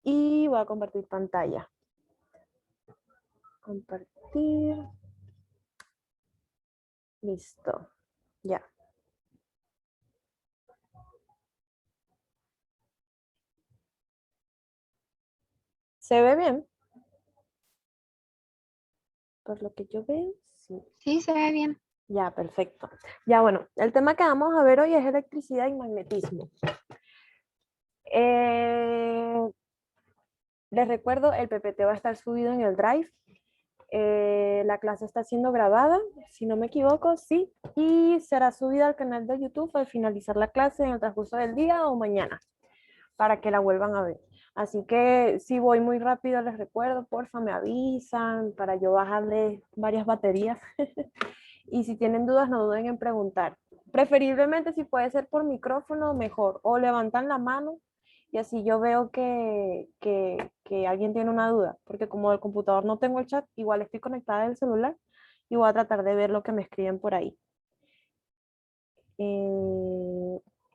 Y voy a compartir pantalla. Compartir. Listo. Ya. ¿Se ve bien? Por lo que yo veo, sí. Sí, se ve bien. Ya, perfecto. Ya, bueno, el tema que vamos a ver hoy es electricidad y magnetismo. Les recuerdo, el PPT va a estar subido en el Drive. La clase está siendo grabada, si no me equivoco, sí, y será subida al canal de YouTube al finalizar la clase en el transcurso del día o mañana, para que la vuelvan a ver. Así que si voy muy rápido, les recuerdo, porfa, me avisan para yo bajarle varias baterías. Y si tienen dudas, no duden en preguntar. Preferiblemente si puede ser por micrófono, mejor. O levantan la mano y así yo veo que alguien tiene una duda. Porque como del computador no tengo el chat, igual estoy conectada del celular y voy a tratar de ver lo que me escriben por ahí.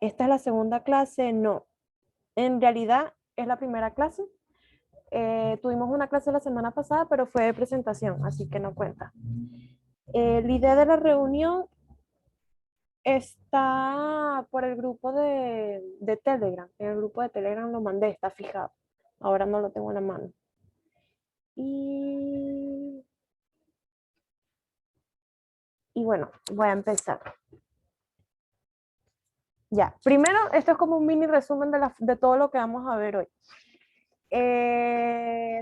¿Esta es la segunda clase? No. En realidad es la primera clase. Tuvimos una clase la semana pasada, pero fue de presentación, así que no cuenta. La idea de la reunión está por el grupo de Telegram. En el grupo de Telegram lo mandé, está fijado. Ahora no lo tengo en la mano. Y, y bueno, voy a empezar. Ya, primero, esto es como un mini resumen de todo lo que vamos a ver hoy.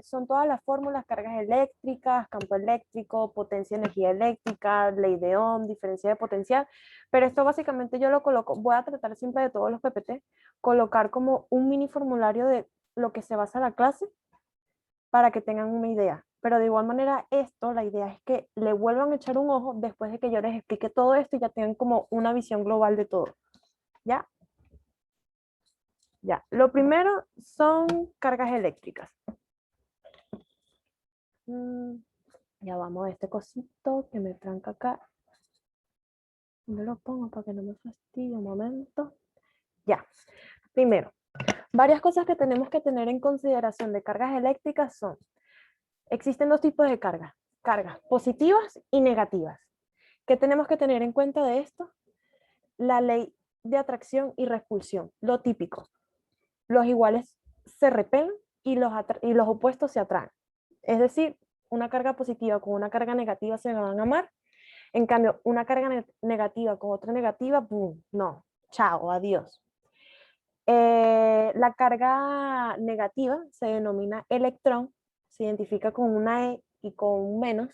Son todas las fórmulas, cargas eléctricas, campo eléctrico, potencia, energía eléctrica, ley de Ohm, diferencia de potencial, pero esto básicamente yo lo coloco, voy a tratar siempre de todos los PPT, colocar como un mini formulario de lo que se basa la clase para que tengan una idea. Pero de igual manera esto, la idea es que le vuelvan a echar un ojo después de que yo les explique todo esto y ya tengan como una visión global de todo. ¿Ya? Ya. Lo primero son cargas eléctricas. Ya vamos a este cosito que me tranca acá. ¿Dónde lo pongo para que no me fastidie un momento? Ya. Primero, varias cosas que tenemos que tener en consideración de cargas eléctricas son, existen dos tipos de cargas, cargas positivas y negativas. ¿Qué tenemos que tener en cuenta de esto? La ley de atracción y repulsión, lo típico. Los iguales se repelen y los opuestos se atraen. Es decir, una carga positiva con una carga negativa se van a amar. En cambio, una carga negativa con otra negativa, boom, no, chao, adiós. La carga negativa se denomina electrón, se identifica con una E y con un menos.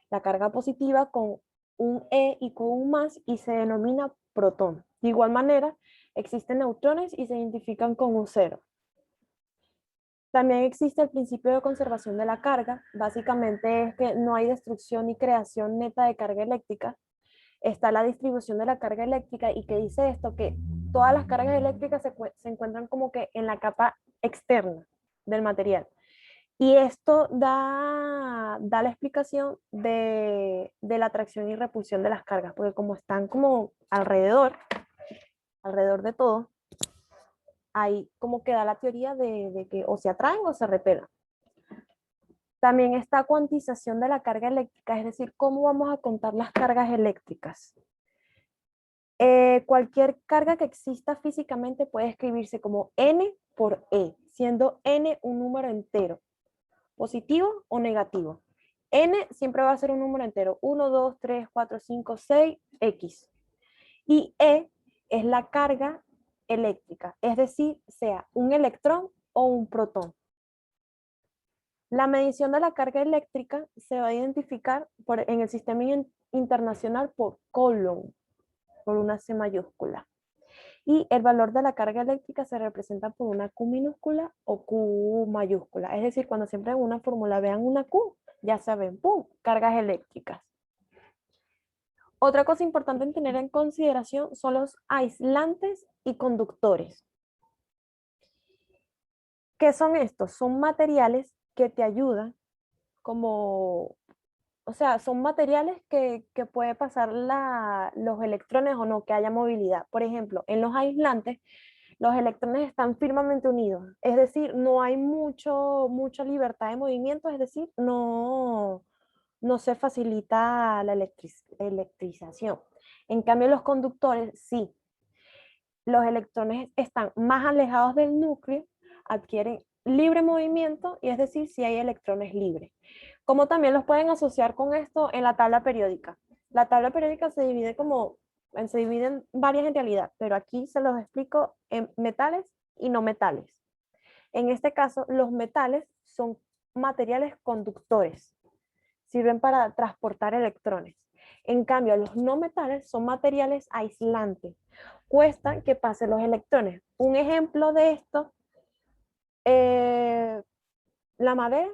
La carga positiva con un E y con un más y se denomina protón. De igual manera, existen neutrones y se identifican con un cero. También existe el principio de conservación de la carga. Básicamente es que no hay destrucción ni creación neta de carga eléctrica. Está la distribución de la carga eléctrica y que dice esto, que todas las cargas eléctricas se encuentran como que en la capa externa del material. Y esto da la explicación de la atracción y repulsión de las cargas, porque como están como alrededor de todo, ahí como que da la teoría de que o se atraen o se repelan. También está cuantización de la carga eléctrica, es decir, cómo vamos a contar las cargas eléctricas. Cualquier carga que exista físicamente puede escribirse como N por E, siendo N un número entero, positivo o negativo. N siempre va a ser un número entero, 1, 2, 3, 4, 5, 6, X. Y E es la carga eléctrica, es decir, sea un electrón o un protón. La medición de la carga eléctrica se va a identificar en el sistema internacional por Coulomb, por una C mayúscula. Y el valor de la carga eléctrica se representa por una Q minúscula o Q mayúscula. Es decir, cuando siempre en una fórmula vean una Q, ya saben, ¡pum!, cargas eléctricas. Otra cosa importante en tener en consideración son los aislantes y conductores. ¿Qué son estos? Son materiales que te ayudan como, o sea, son materiales que puede pasar los electrones o no, que haya movilidad. Por ejemplo, en los aislantes, Los electrones están firmemente unidos, es decir, no hay mucha libertad de movimiento, es decir, no se facilita la electrización. En cambio, los conductores sí. Los electrones están más alejados del núcleo, adquieren libre movimiento y es decir, si hay electrones libres. Como también los pueden asociar con esto en la tabla periódica. La tabla periódica se divide en varias en realidad, pero aquí se los explico en metales y no metales. En este caso, los metales son materiales conductores, sirven para transportar electrones. En cambio, los no metales son materiales aislantes, cuestan que pasen los electrones. Un ejemplo de esto, eh, la madera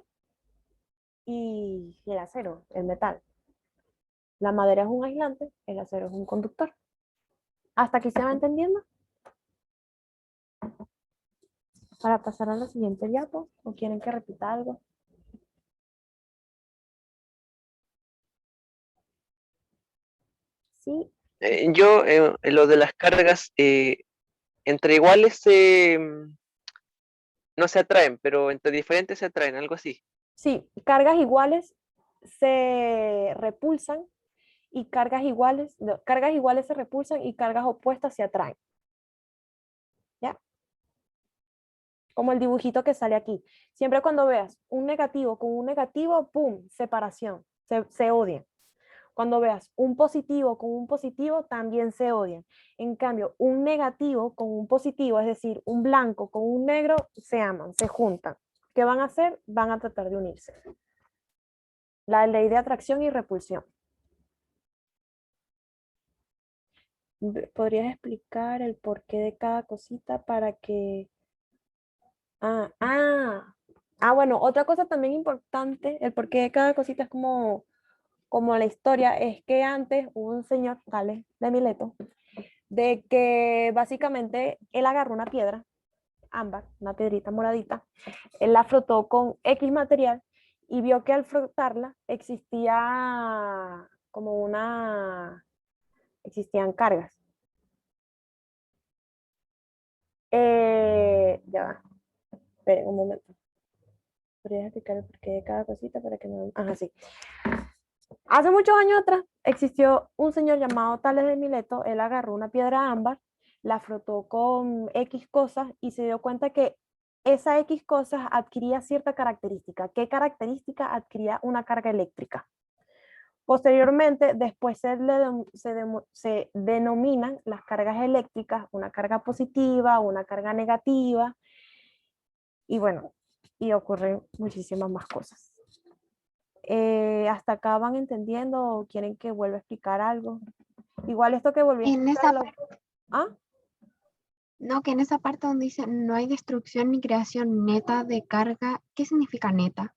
y el acero, el metal. La madera es un aislante, el acero es un conductor. ¿Hasta aquí se va entendiendo? Para pasar a la siguiente diapo, ¿o quieren que repita algo? Sí, Lo de las cargas entre iguales no se atraen, pero entre diferentes se atraen, algo así. sí, cargas iguales se repulsan y cargas iguales se repulsan y cargas opuestas se atraen. ¿Ya? Como el dibujito que sale aquí. Siempre cuando veas un negativo con un negativo, ¡pum! Separación, se odian. Cuando veas un positivo con un positivo, también se odian. En cambio, un negativo con un positivo, es decir, un blanco con un negro, se aman, se juntan. ¿Qué van a hacer? Van a tratar de unirse. La ley de atracción y repulsión. ¿Podrías explicar el porqué de cada cosita para que... bueno, otra cosa también importante, el porqué de cada cosita es como la historia, es que antes hubo un señor, Tales de Mileto, de que básicamente él agarró una piedra, ámbar, una piedrita moradita, él la frotó con X material y vio que al frotarla existía existían cargas. Ya va, esperen un momento. ¿Podrías explicar el porqué de cada cosita para que no... Ajá, sí. Hace muchos años atrás existió un señor llamado Tales de Mileto. Él agarró una piedra ámbar, la frotó con X cosas y se dio cuenta que esa X cosas adquiría cierta característica. ¿Qué característica? Adquiría una carga eléctrica. Posteriormente, después se denominan las cargas eléctricas, una carga positiva, una carga negativa, y bueno, y ocurren muchísimas más cosas. ¿Hasta acá van entendiendo o quieren que vuelva a explicar algo? Igual esto que volví a En explicar. esa parte, ¿Ah? no, que en esa parte donde dice no hay destrucción ni creación neta de carga, ¿qué significa neta?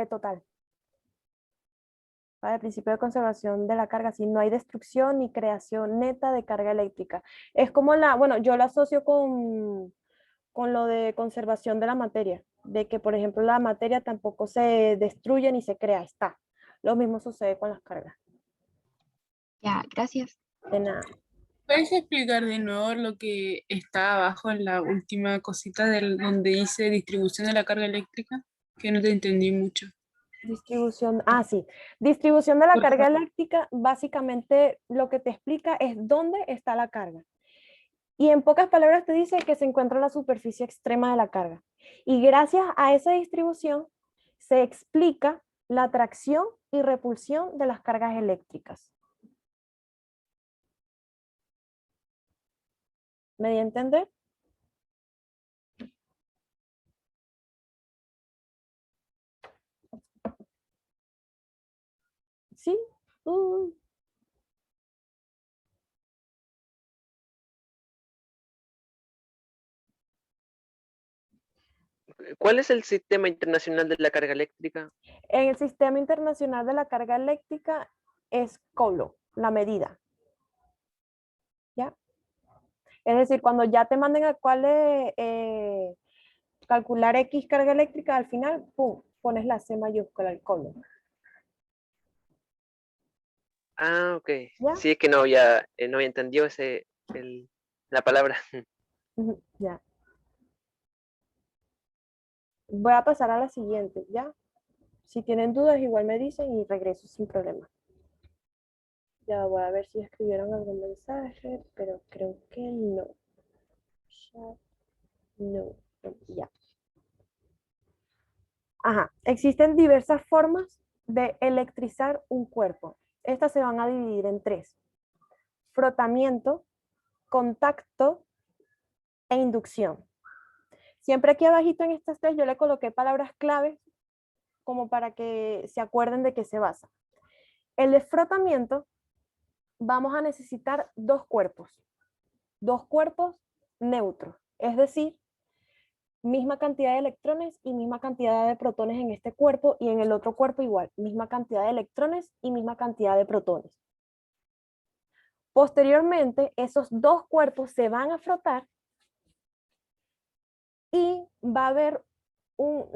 Total. Para el principio de conservación de la carga, si no hay destrucción ni creación neta de carga eléctrica. Es como bueno, yo lo asocio con lo de conservación de la materia, de que, por ejemplo, la materia tampoco se destruye ni se crea, está. Lo mismo sucede con las cargas. Ya, gracias. De nada. ¿Puedes explicar de nuevo lo que está abajo en la última cosita donde dice distribución de la carga eléctrica? Que no te entendí mucho. Distribución, sí. Distribución de la carga eléctrica, básicamente lo que te explica es dónde está la carga. Y en pocas palabras te dice que se encuentra en la superficie extrema de la carga. Y gracias a esa distribución se explica la atracción y repulsión de las cargas eléctricas. ¿Me di a entender? ¿Sí? ¿Cuál es el sistema internacional de la carga eléctrica? En el Sistema Internacional de la Carga Eléctrica es Coulomb, la medida. ¿Ya? Es decir, cuando ya te manden a cuál es calcular X carga eléctrica, al final, pum, pones la C mayúscula, el Coulomb. Ah, ok. ¿Ya? Sí, es que no había entendido el La palabra. Ujú, ya. Voy a pasar a la siguiente, ¿ya? Si tienen dudas, igual me dicen y regreso sin problema. Ya voy a ver si escribieron algún mensaje, pero creo que no. Chat, no, ya. Ajá, existen diversas formas de electrizar un cuerpo. Estas se van a dividir en tres: frotamiento, contacto e inducción. Siempre aquí abajito en estas tres yo le coloqué palabras claves como para que se acuerden de qué se basa. El de frotamiento, vamos a necesitar dos cuerpos neutros, es decir, misma cantidad de electrones y misma cantidad de protones en este cuerpo, y en el otro cuerpo igual, misma cantidad de electrones y misma cantidad de protones. Posteriormente, esos dos cuerpos se van a frotar y va a haber como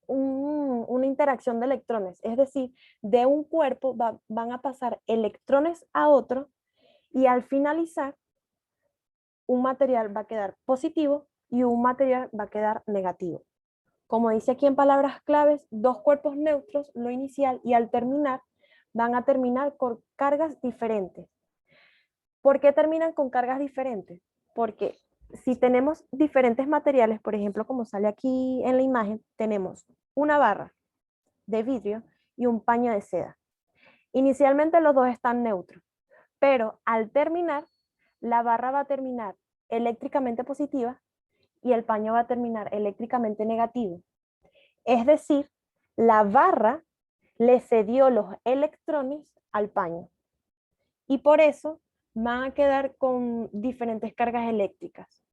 una interacción de electrones, es decir, de un cuerpo van a pasar electrones a otro, y al finalizar un material va a quedar positivo y un material va a quedar negativo. Como dice aquí en palabras claves, dos cuerpos neutros, lo inicial, y al terminar van a terminar con cargas diferentes. ¿Por qué terminan con cargas diferentes? Porque si tenemos diferentes materiales, por ejemplo, como sale aquí en la imagen, tenemos una barra de vidrio y un paño de seda. Inicialmente los dos están neutros, pero al terminar, la barra va a terminar eléctricamente positiva y el paño va a terminar eléctricamente negativo. Es decir, la barra le cedió los electrones al paño y por eso van a quedar con diferentes cargas eléctricas.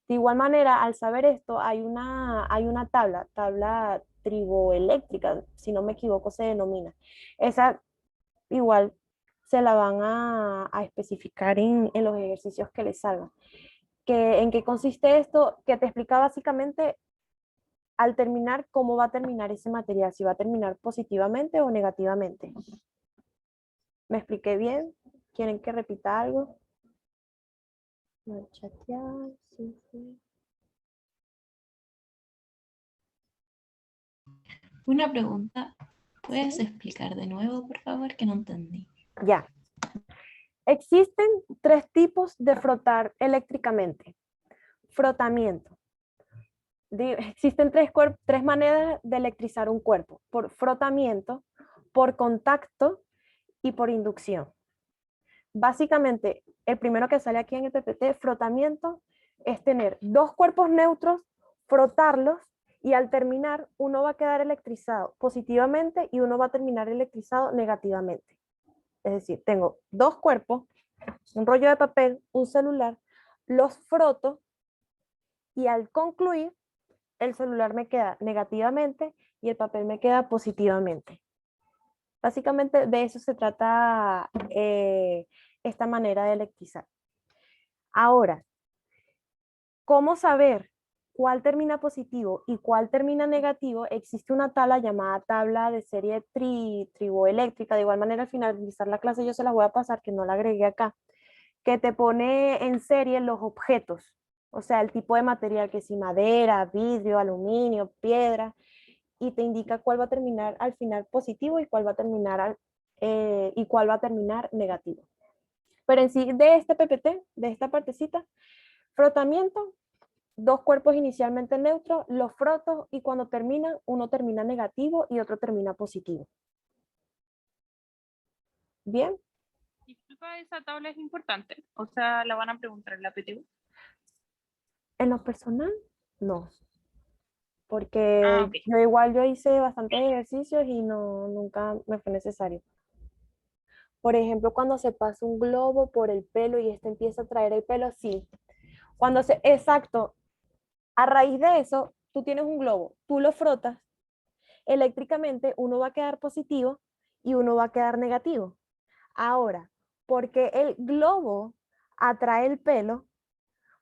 De igual manera, al saber esto, hay una tabla triboeléctrica, si no me equivoco se denomina. Esa igual se la van a especificar en los ejercicios que les salgan. ¿En qué consiste esto? Que te explica básicamente al terminar cómo va a terminar ese material, si va a terminar positivamente o negativamente. ¿Me expliqué bien? ¿Quieren que repita algo? No, chatear, sí, sí. Una pregunta, ¿puedes explicar de nuevo, por favor, que no entendí? Ya. Existen tres tipos de frotar eléctricamente. Frotamiento. Existen tres maneras de electrizar un cuerpo: por frotamiento, por contacto y por inducción. Básicamente, el primero que sale aquí en el PPT, frotamiento, es tener dos cuerpos neutros, frotarlos, y al terminar uno va a quedar electrizado positivamente y uno va a terminar electrizado negativamente. Es decir, tengo dos cuerpos, un rollo de papel, un celular, los froto y al concluir el celular me queda negativamente y el papel me queda positivamente. Básicamente de eso se trata esta manera de electrizar. Ahora, ¿cómo saber cuál termina positivo y cuál termina negativo? Existe una tabla llamada tabla de serie triboeléctrica. De igual manera, al finalizar la clase yo se las voy a pasar, que no la agregué acá, que te pone en serie los objetos, o sea, el tipo de material, que si madera, vidrio, aluminio, piedra, y te indica cuál va a terminar al final positivo y cuál va a terminar, negativo. Pero en sí, de este PPT, de esta partecita, frotamiento, dos cuerpos inicialmente neutros, los froto y cuando terminan, uno termina negativo y otro termina positivo. ¿Bien? Disculpa, esa tabla es importante. O sea, la van a preguntar en la PTU. En lo personal, no. Porque Ok. yo hice bastantes ejercicios y nunca me fue necesario. Por ejemplo, cuando se pasa un globo por el pelo y este empieza a traer el pelo, sí. Exacto, a raíz de eso, tú tienes un globo, tú lo frotas, eléctricamente uno va a quedar positivo y uno va a quedar negativo. Ahora, porque el globo atrae el pelo,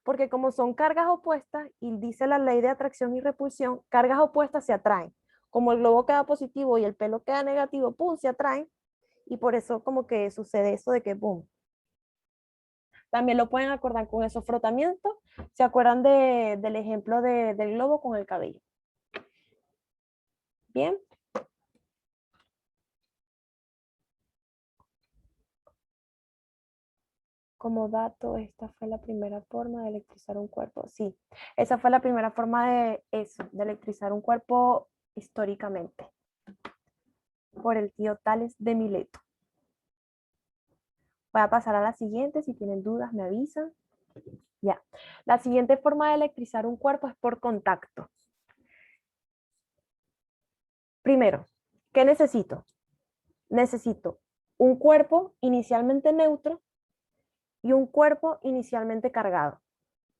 porque como son cargas opuestas, y dice la ley de atracción y repulsión, cargas opuestas se atraen. Como el globo queda positivo y el pelo queda negativo, ¡pum!, se atraen, Y por eso como que sucede eso de que boom. También lo pueden acordar con esos frotamientos. ¿Se acuerdan del ejemplo del globo con el cabello? Bien. Como dato, esta fue la primera forma de electrizar un cuerpo. Sí, esa fue la primera forma de eso, de electrizar un cuerpo históricamente. Por el tío Tales de Mileto. Voy a pasar a la siguiente. Si tienen dudas, me avisan. Ya. La siguiente forma de electrizar un cuerpo es por contacto. Primero, ¿qué necesito? Necesito un cuerpo inicialmente neutro y un cuerpo inicialmente cargado.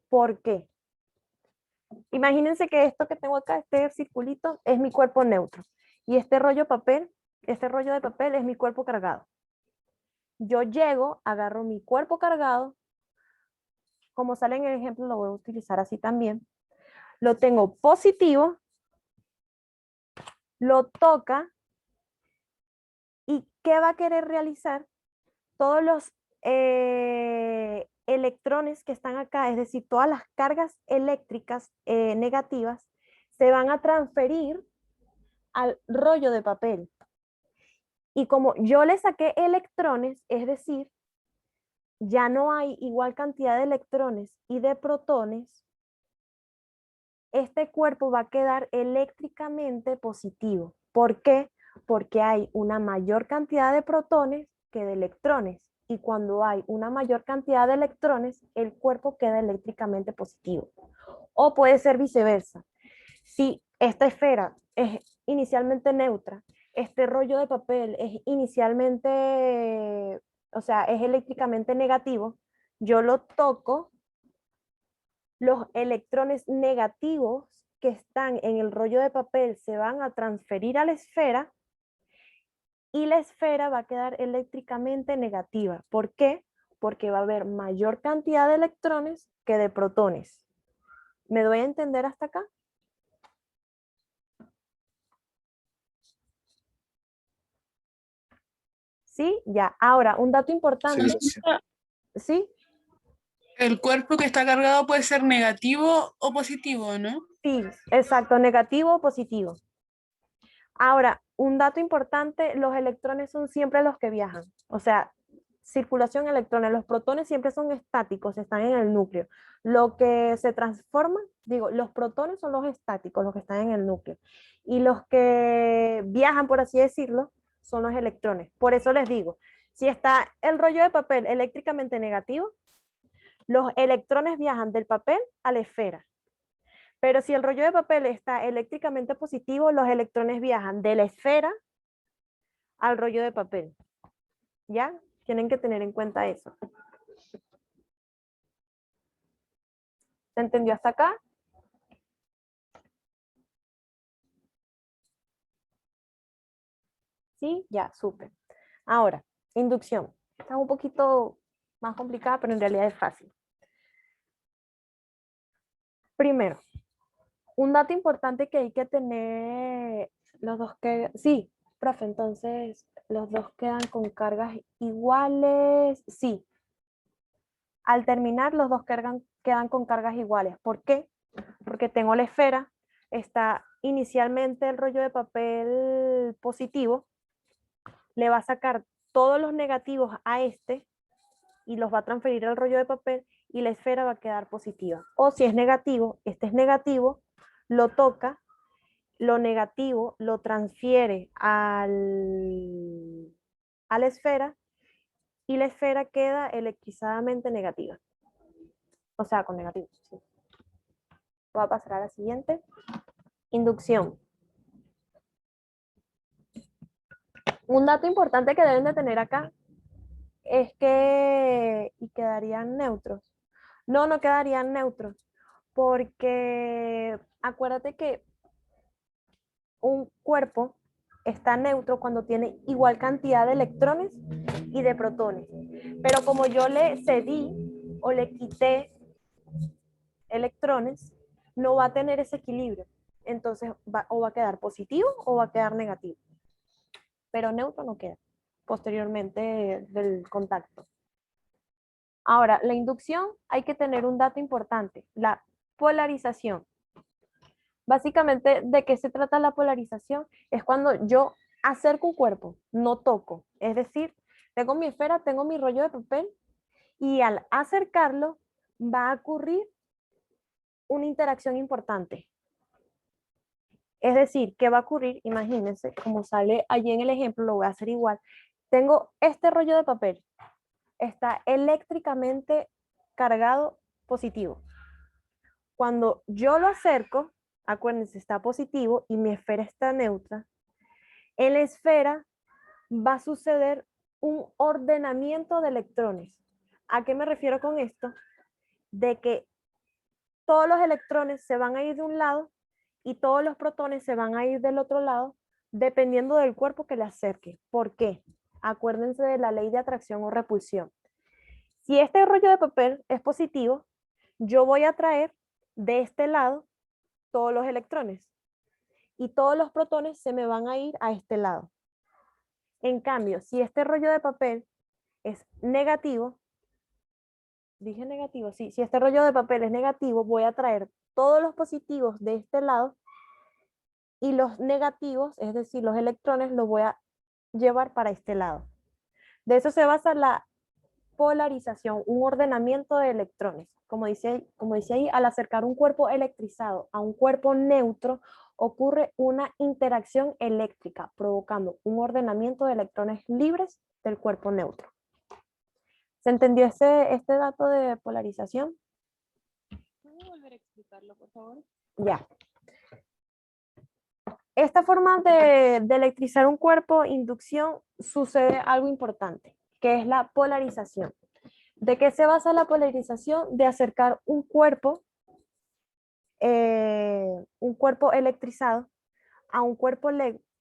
¿Por qué? Imagínense que esto que tengo acá, este circulito, es mi cuerpo neutro. Y este rollo de papel es mi cuerpo cargado. Yo llego, agarro mi cuerpo cargado, como sale en el ejemplo, lo voy a utilizar así también. Lo tengo positivo, lo toca, ¿y qué va a querer realizar? Todos los electrones que están acá, es decir, todas las cargas eléctricas negativas, se van a transferir al rollo de papel. Y como yo le saqué electrones, es decir, ya no hay igual cantidad de electrones y de protones, este cuerpo va a quedar eléctricamente positivo. ¿Por qué? Porque hay una mayor cantidad de protones que de electrones. Y cuando hay una mayor cantidad de electrones, el cuerpo queda eléctricamente positivo. O puede ser viceversa. Si esta esfera es inicialmente neutra, este rollo de papel es inicialmente, o sea, es eléctricamente negativo, yo lo toco, los electrones negativos que están en el rollo de papel se van a transferir a la esfera y la esfera va a quedar eléctricamente negativa. ¿Por qué? Porque va a haber mayor cantidad de electrones que de protones. ¿Me doy a entender hasta acá? ¿Sí? Ya. Ahora, un dato importante. ¿Sí? El cuerpo que está cargado puede ser negativo o positivo, ¿no? Sí, exacto, negativo o positivo. Ahora, un dato importante, los electrones son siempre los que viajan. O sea, circulación de electrones, los protones siempre son estáticos, están en el núcleo. Lo que se transforma, digo, los protones son los estáticos, los que están en el núcleo. Y los que viajan, por así decirlo, son los electrones. Por eso les digo, si está el rollo de papel eléctricamente negativo, los electrones viajan del papel a la esfera. Pero si el rollo de papel está eléctricamente positivo, los electrones viajan de la esfera al rollo de papel. ¿Ya? Tienen que tener en cuenta eso. ¿Se entendió hasta acá? Sí, ya, súper. Ahora, inducción. Está un poquito más complicada, pero en realidad es fácil. Primero, un dato importante que hay que tener, los dos que, sí, profe, entonces, los dos quedan con cargas iguales, sí. Al terminar, los dos quedan con cargas iguales. ¿Por qué? Porque tengo la esfera, está inicialmente el rollo de papel positivo, le va a sacar todos los negativos a este y los va a transferir al rollo de papel y la esfera va a quedar positiva. O si es negativo, este es negativo, lo toca, lo negativo lo transfiere a la esfera y la esfera queda electrizadamente negativa. O sea, con negativo. Sí. Voy a pasar a la siguiente. Inducción. Un dato importante que deben de tener acá es que y quedarían neutros. No, no quedarían neutros, porque acuérdate que un cuerpo está neutro cuando tiene igual cantidad de electrones y de protones. Pero como yo le cedí o le quité electrones, no va a tener ese equilibrio. Entonces o va a quedar positivo o va a quedar negativo. Pero neutro no queda. posteriormente del contacto. Ahora, la inducción, hay que tener un dato importante, la polarización. Básicamente, ¿de qué se trata la polarización? Es cuando yo acerco un cuerpo, no toco. Es decir, tengo mi esfera, tengo mi rollo de papel y al acercarlo va a ocurrir una interacción importante. Es decir, ¿qué va a ocurrir? Imagínense, como sale allí en el ejemplo, lo voy a hacer igual. Tengo este rollo de papel, está eléctricamente cargado positivo. Cuando yo lo acerco, acuérdense, está positivo y mi esfera está neutra, en la esfera va a suceder un ordenamiento de electrones. ¿A qué me refiero con esto? De que todos los electrones se van a ir de un lado y todos los protones se van a ir del otro lado, dependiendo del cuerpo que le acerque. ¿Por qué? Acuérdense de la ley de atracción o repulsión. Si este rollo de papel es positivo, yo voy a traer de este lado todos los electrones y todos los protones se me van a ir a este lado. En cambio, si este rollo de papel es negativo, dije negativo, sí, si este rollo de papel es negativo, voy a traer todos los positivos de este lado y los negativos, es decir, los electrones, los voy a llevar para este lado. De eso se basa la polarización, un ordenamiento de electrones. Como dice ahí, al acercar un cuerpo electrizado a un cuerpo neutro, ocurre una interacción eléctrica, provocando un ordenamiento de electrones libres del cuerpo neutro. ¿Se entendió este dato de polarización? ¿Puedo volver a explicarlo, por favor? Ya. Esta forma de electrizar un cuerpo, inducción, sucede algo importante, que es la polarización. ¿De qué se basa la polarización? De acercar un cuerpo electrizado a un cuerpo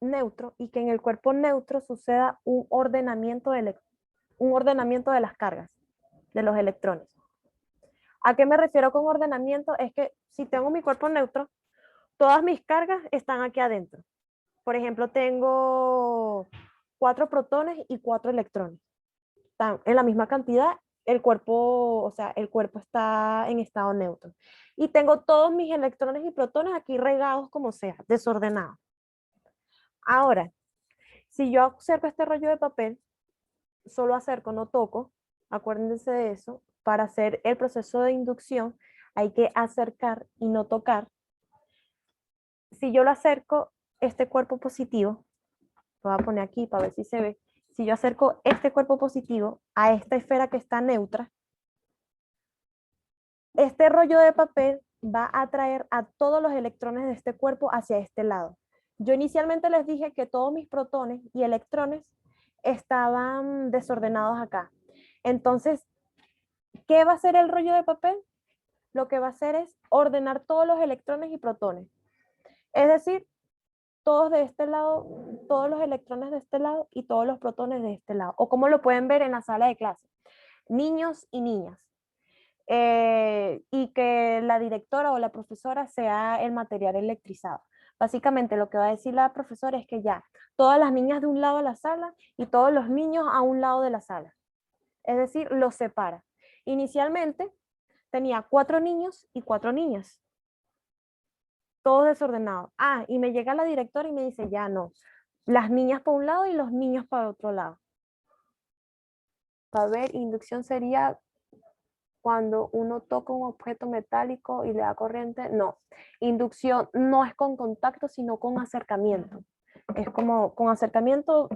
neutro y que en el cuerpo neutro suceda un ordenamiento de las cargas de los electrones. ¿A qué me refiero con ordenamiento? Es que si tengo mi cuerpo neutro, todas mis cargas están aquí adentro. Por ejemplo, tengo 4 protones y 4 electrones. Están en la misma cantidad, el cuerpo está en estado neutro. Y tengo todos mis electrones y protones aquí regados como sea, desordenados. Ahora, si yo acerco este rollo de papel, solo acerco, no toco, acuérdense de eso, para hacer el proceso de inducción hay que acercar y no tocar. Si yo lo acerco, este cuerpo positivo, lo voy a poner aquí para ver si se ve, si yo acerco este cuerpo positivo a esta esfera que está neutra, este rollo de papel va a atraer a todos los electrones de este cuerpo hacia este lado. Yo inicialmente les dije que todos mis protones y electrones estaban desordenados acá. Entonces, ¿qué va a hacer el rollo de papel? Lo que va a hacer es ordenar todos los electrones y protones. Es decir, todos de este lado, todos los electrones de este lado y todos los protones de este lado. O como lo pueden ver en la sala de clase. Niños y niñas. Y que la directora o la profesora sea el material electrizado. Básicamente lo que va a decir la profesora es que ya, todas las niñas de un lado de la sala y todos los niños a un lado de la sala. Es decir, los separa. Inicialmente tenía 4 niños y 4 niñas. Todos desordenados. Ah, y me llega la directora y me dice, ya no, las niñas para un lado y los niños para otro lado. Para ver, inducción sería cuando uno toca un objeto metálico y le da corriente. No, inducción no es con contacto, sino con acercamiento. Es como con acercamiento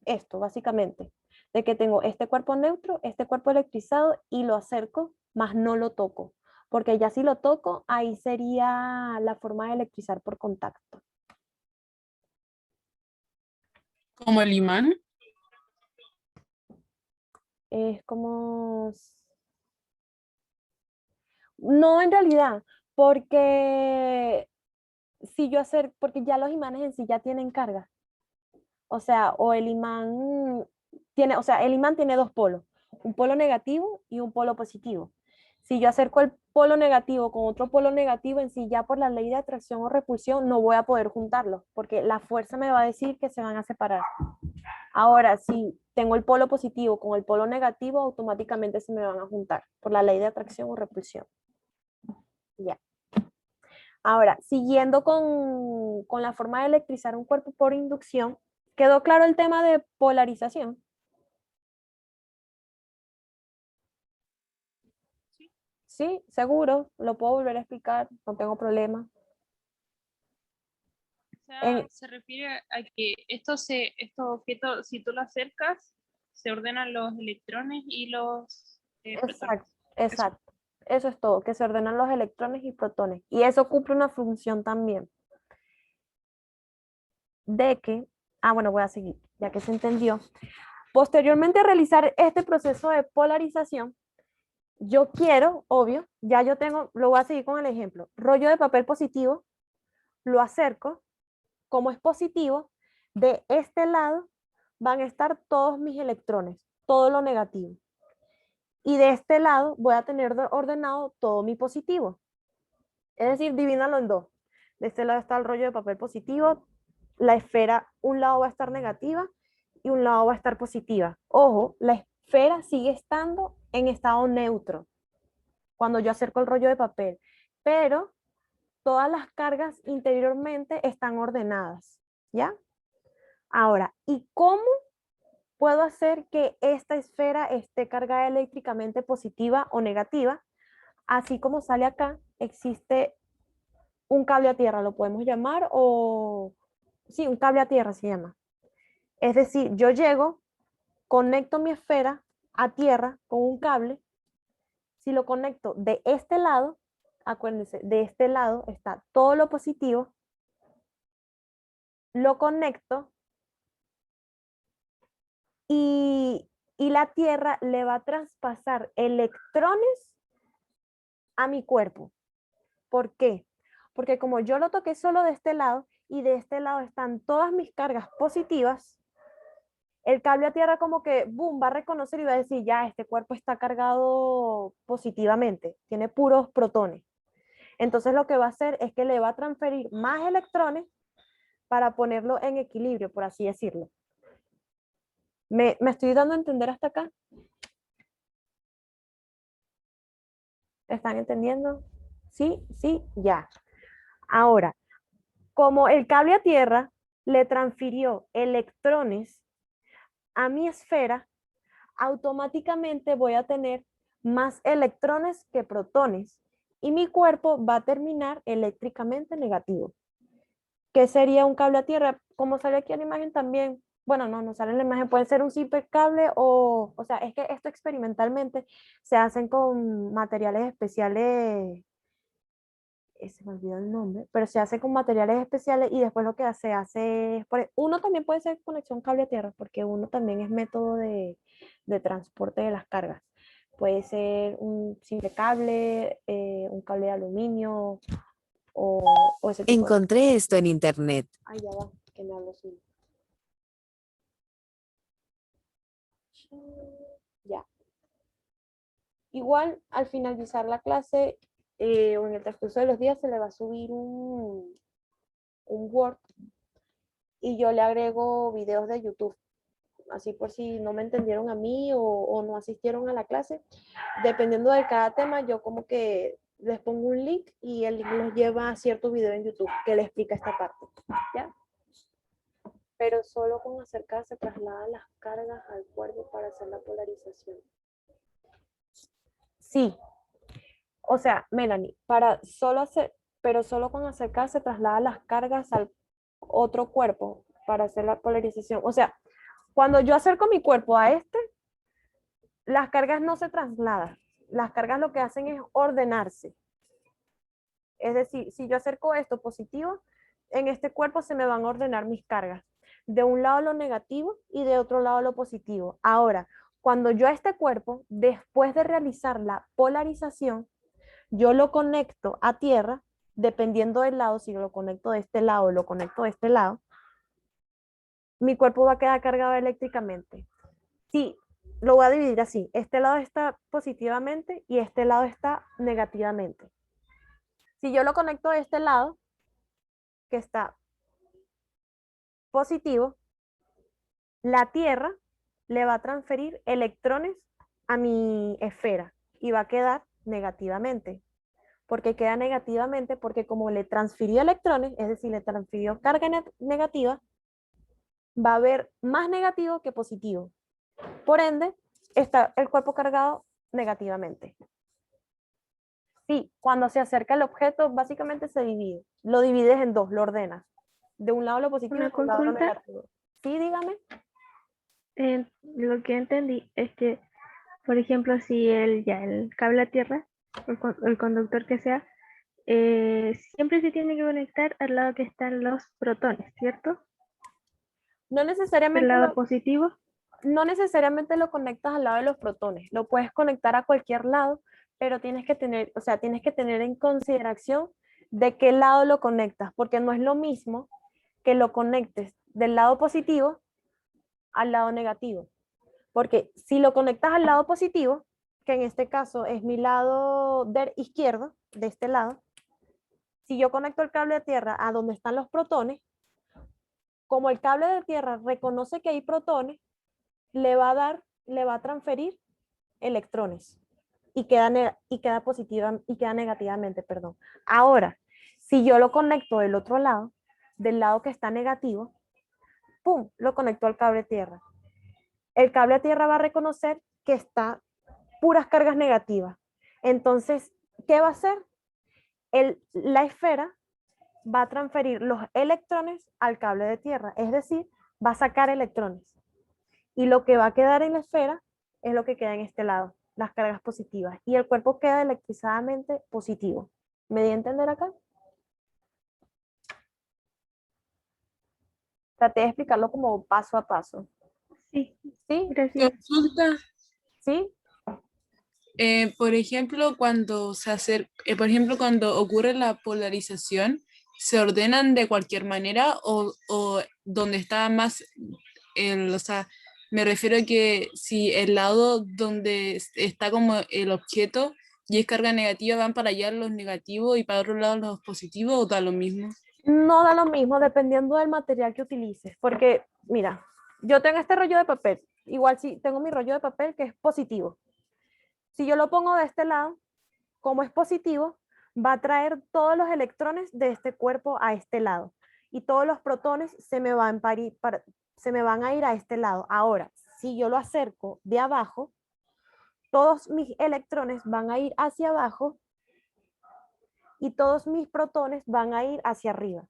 esto, básicamente. De que tengo este cuerpo neutro, este cuerpo electrizado y lo acerco, más no lo toco. Porque ya si lo toco, ahí sería la forma de electrizar por contacto. ¿Como el imán? Es como... No, en realidad, porque si yo porque ya los imanes en sí ya tienen carga. O sea, o el imán tiene, o sea, el imán tiene 2 polos, un polo negativo y un polo positivo. Si yo acerco el polo negativo con otro polo negativo, en sí ya por la ley de atracción o repulsión no voy a poder juntarlos, porque la fuerza me va a decir que se van a separar. Ahora, si tengo el polo positivo con el polo negativo, automáticamente se me van a juntar por la ley de atracción o repulsión. Ya. Ahora, siguiendo con la forma de electrizar un cuerpo por inducción, ¿quedó claro el tema de polarización? Sí, seguro, lo puedo volver a explicar, no tengo problema. O sea, En- se refiere a que estos objetos, si tú lo acercas, se ordenan los electrones y los protones. Exacto, exacto. Eso es todo, que se ordenan los electrones y protones. Y eso cumple una función también de que, bueno, voy a seguir, ya que se entendió. Posteriormente a realizar este proceso de polarización, yo quiero, obvio, ya yo tengo, lo voy a seguir con el ejemplo, rollo de papel positivo, lo acerco, como es positivo, de este lado van a estar todos mis electrones, todo lo negativo. Y de este lado voy a tener ordenado todo mi positivo. Es decir, divínalo en dos. De este lado está el rollo de papel positivo, la esfera, un lado va a estar negativa y un lado va a estar positiva. Ojo, la esfera sigue estando en estado neutro cuando yo acerco el rollo de papel, pero todas las cargas interiormente están ordenadas, ¿ya? Ahora, ¿y cómo puedo hacer que esta esfera esté cargada eléctricamente positiva o negativa? Así como sale acá, existe un cable a tierra, lo podemos llamar, o sí, un cable a tierra se llama. Es decir, yo llego, conecto mi esfera a tierra con un cable. Si lo conecto de este lado, acuérdense, de este lado está todo lo positivo, lo conecto y la tierra le va a traspasar electrones a mi cuerpo. ¿Por qué? Porque como yo lo toqué solo de este lado y de este lado están todas mis cargas positivas, el cable a tierra como que, boom, va a reconocer y va a decir, ya, este cuerpo está cargado positivamente, tiene puros protones. Entonces lo que va a hacer es que le va a transferir más electrones para ponerlo en equilibrio, por así decirlo. ¿Me estoy dando a entender hasta acá? ¿Están entendiendo? Sí, sí, ya. Ahora, como el cable a tierra le transfirió electrones a mi esfera, automáticamente voy a tener más electrones que protones y mi cuerpo va a terminar eléctricamente negativo. ¿Qué sería un cable a tierra? Como sale aquí en la imagen también, bueno, no sale en la imagen, puede ser un simple cable o sea, es que esto experimentalmente se hacen con materiales especiales, se me olvidó el nombre, pero se hace con materiales especiales y después lo que se hace es, uno también puede ser conexión cable a tierra, porque uno también es método de transporte de las cargas. Puede ser un simple cable, un cable de aluminio o ese tipo de... Encontré esto en internet. Ay, ya va, que me hablo solo. Ya. Igual, al finalizar la clase o en el transcurso de los días se le va a subir un Word y yo le agrego videos de YouTube. Así por si no me entendieron a mí o no asistieron a la clase. Dependiendo de cada tema, yo como que les pongo un link y el link los lleva a cierto video en YouTube que le explica esta parte. ¿Ya? Pero solo con acercarse traslada las cargas al cuerpo para hacer la polarización. Sí, o sea, Melanie, pero solo con acercarse traslada las cargas al otro cuerpo para hacer la polarización. O sea, cuando yo acerco mi cuerpo a este, las cargas no se trasladan. Las cargas lo que hacen es ordenarse. Es decir, si yo acerco esto positivo, en este cuerpo se me van a ordenar mis cargas. De un lado lo negativo y de otro lado lo positivo. Ahora, cuando yo a este cuerpo, después de realizar la polarización, yo lo conecto a tierra, dependiendo del lado, si lo conecto de este lado o lo conecto de este lado, mi cuerpo va a quedar cargado eléctricamente. Sí, lo voy a dividir así. Este lado está positivamente y este lado está negativamente. Si yo lo conecto de este lado, que está positivo, la tierra le va a transferir electrones a mi esfera y va a quedar negativamente. ¿Por qué queda negativamente? Porque como le transfirió electrones, es decir, le transfirió carga negativa, va a haber más negativo que positivo. Por ende, está el cuerpo cargado negativamente. Sí, cuando se acerca el objeto, básicamente se divide. Lo divides en dos, lo ordenas. De un lado lo positivo y Una de un lado lo consulta. negativo. Sí, dígame. Lo que entendí es que, por ejemplo, si el cable a tierra, el conductor que sea, siempre se tiene que conectar al lado que están los protones, ¿cierto? No El necesariamente lado positivo. no necesariamente lo conectas al lado de los protones, lo puedes conectar a cualquier lado, pero tienes que tener, o sea, tienes que tener en consideración de qué lado lo conectas, porque no es lo mismo que lo conectes del lado positivo al lado negativo. Porque si lo conectas al lado positivo, que en este caso es mi lado izquierdo, de este lado, si yo conecto el cable de tierra a donde están los protones, como el cable de tierra reconoce que hay protones, le va a transferir electrones y queda positiva y queda negativamente, perdón. Ahora, si yo lo conecto del otro lado, del lado que está negativo, pum, lo conecto al cable tierra. El cable tierra va a reconocer que está puras cargas negativas. Entonces, ¿qué va a hacer? La esfera va a transferir los electrones al cable de tierra, es decir, va a sacar electrones. Y lo que va a quedar en la esfera es lo que queda en este lado, las cargas positivas. Y el cuerpo queda electrizadamente positivo. ¿Me di a entender acá? Traté de explicarlo como paso a paso. Sí, ¿Sí? gracias. Consulta, ¿Sí? por ejemplo, por ejemplo, cuando ocurre la polarización, ¿se ordenan de cualquier manera o donde está más o sea, me refiero a que si el lado donde está como el objeto y es carga negativa van para allá los negativos y para otro lado los positivos o da lo mismo? No da lo mismo dependiendo del material que utilices, porque mira, yo tengo este rollo de papel, igual si tengo mi rollo de papel que es positivo. Si yo lo pongo de este lado, como es positivo, va a traer todos los electrones de este cuerpo a este lado y todos los protones se me van a ir a este lado. Ahora, si yo lo acerco de abajo, todos mis electrones van a ir hacia abajo y todos mis protones van a ir hacia arriba.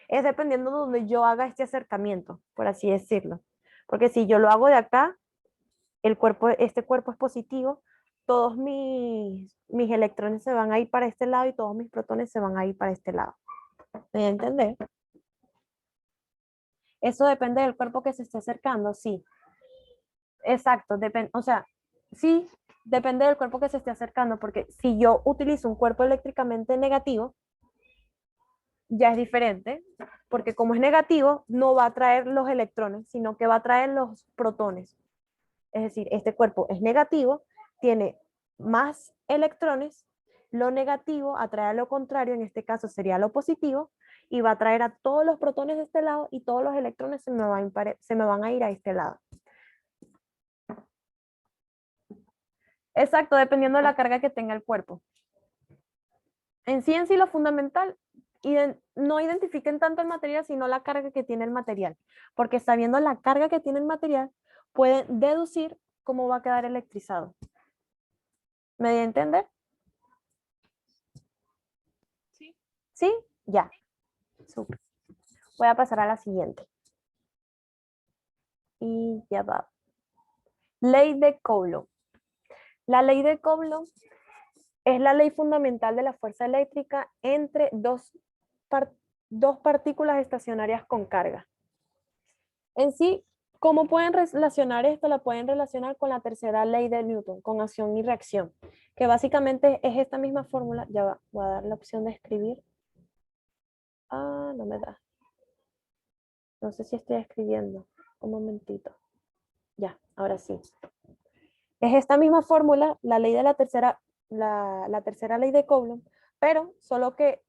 Es dependiendo de donde yo haga este acercamiento, por así decirlo. Porque si yo lo hago de acá, este cuerpo es positivo, todos mis electrones se van a ir para este lado y todos mis protones se van a ir para este lado. ¿Me voy a entender? Eso depende del cuerpo que se esté acercando, sí. Exacto, o sea, sí, depende del cuerpo que se esté acercando, porque si yo utilizo un cuerpo eléctricamente negativo, ya es diferente, porque como es negativo, no va a traer los electrones, sino que va a traer los protones. Es decir, este cuerpo es negativo, tiene más electrones, lo negativo atrae a lo contrario, en este caso sería lo positivo, y va a traer a todos los protones de este lado y todos los electrones se me van a ir a este lado. Exacto, dependiendo de la carga que tenga el cuerpo. En sí lo fundamental, no identifiquen tanto el material, sino la carga que tiene el material, porque sabiendo la carga que tiene el material, pueden deducir cómo va a quedar electrizado. ¿Me di a entender? Sí. ¿Sí? Ya. Súper. Voy a pasar a la siguiente. Y ya va. Ley de Coulomb. La ley de Coulomb es la ley fundamental de la fuerza eléctrica entre dos partículas estacionarias con carga. En sí, ¿cómo pueden relacionar esto? La pueden relacionar con la tercera ley de Newton, con acción y reacción, que básicamente es esta misma fórmula. Ya va, voy a dar la opción de escribir. Ah, no me da. No sé si estoy escribiendo. Un momentito. Ya, ahora sí. Es esta misma fórmula, la ley de la tercera ley de Coulomb, pero solo que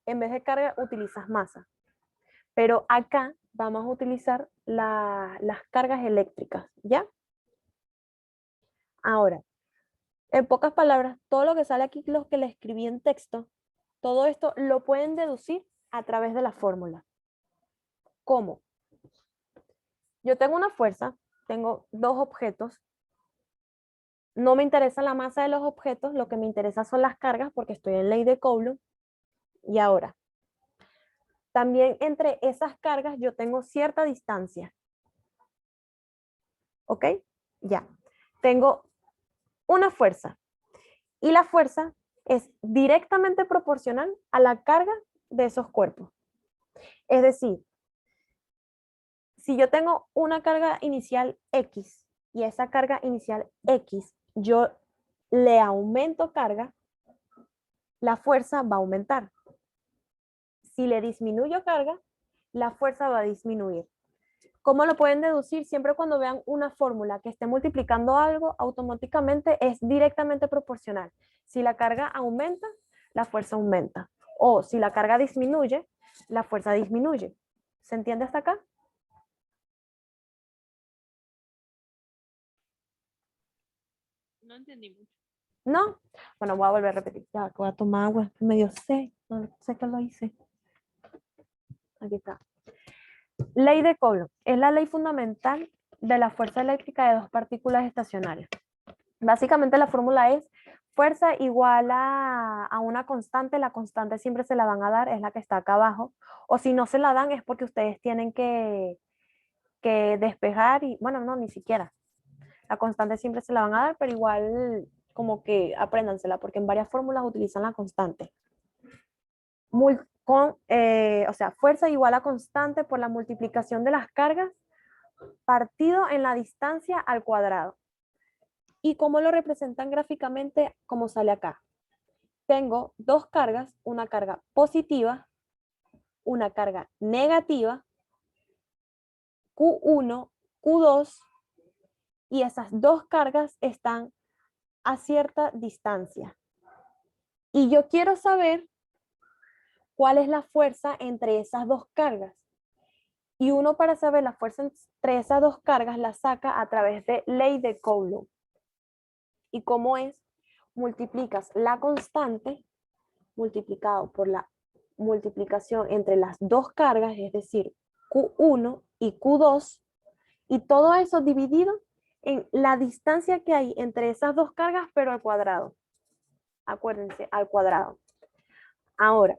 en vez de carga utilizas masa. Pero acá vamos a utilizar las cargas eléctricas, ¿ya? Ahora, en pocas palabras, todo lo que sale aquí, lo que le escribí en texto, todo esto lo pueden deducir a través de la fórmula. ¿Cómo? Yo tengo una fuerza, tengo dos objetos. No me interesa la masa de los objetos, lo que me interesa son las cargas porque estoy en ley de Coulomb. Y ahora, también entre esas cargas yo tengo cierta distancia. ¿Ok? Ya. Tengo una fuerza. Y la fuerza es directamente proporcional a la carga de esos cuerpos. Es decir, si yo tengo una carga inicial X y esa carga inicial X, yo le aumento carga, la fuerza va a aumentar. Si le disminuyo carga, la fuerza va a disminuir. ¿Cómo lo pueden deducir? Siempre cuando vean una fórmula que esté multiplicando algo, automáticamente es directamente proporcional. Si la carga aumenta, la fuerza aumenta. O si la carga disminuye, la fuerza disminuye. ¿Se entiende hasta acá? No entendí mucho. ¿No? Bueno, voy a volver a repetir. Ya, voy a tomar agua. Medio sé. No sé que lo hice. Aquí está. Ley de Coulomb. Es la ley fundamental de la fuerza eléctrica de dos partículas estacionarias. Básicamente la fórmula es fuerza igual a una constante. La constante siempre se la van a dar, es la que está acá abajo. O si no se la dan es porque ustedes tienen que despejar y, bueno, no, ni siquiera. La constante siempre se la van a dar, pero igual como que apréndansela, porque en varias fórmulas utilizan la constante. O sea, fuerza igual a constante por la multiplicación de las cargas partido en la distancia al cuadrado. ¿Y cómo lo representan gráficamente? Como sale acá. Tengo dos cargas, una carga positiva, una carga negativa, Q1, Q2, y esas dos cargas están a cierta distancia. Y yo quiero saber cuál es la fuerza entre esas dos cargas. Y uno para saber la fuerza entre esas dos cargas la saca a través de ley de Coulomb. ¿Y cómo es? Multiplicas la constante multiplicado por la multiplicación entre las dos cargas, es decir, Q1 y Q2, y todo eso dividido en la distancia que hay entre esas dos cargas, pero al cuadrado. Acuérdense, al cuadrado. Ahora,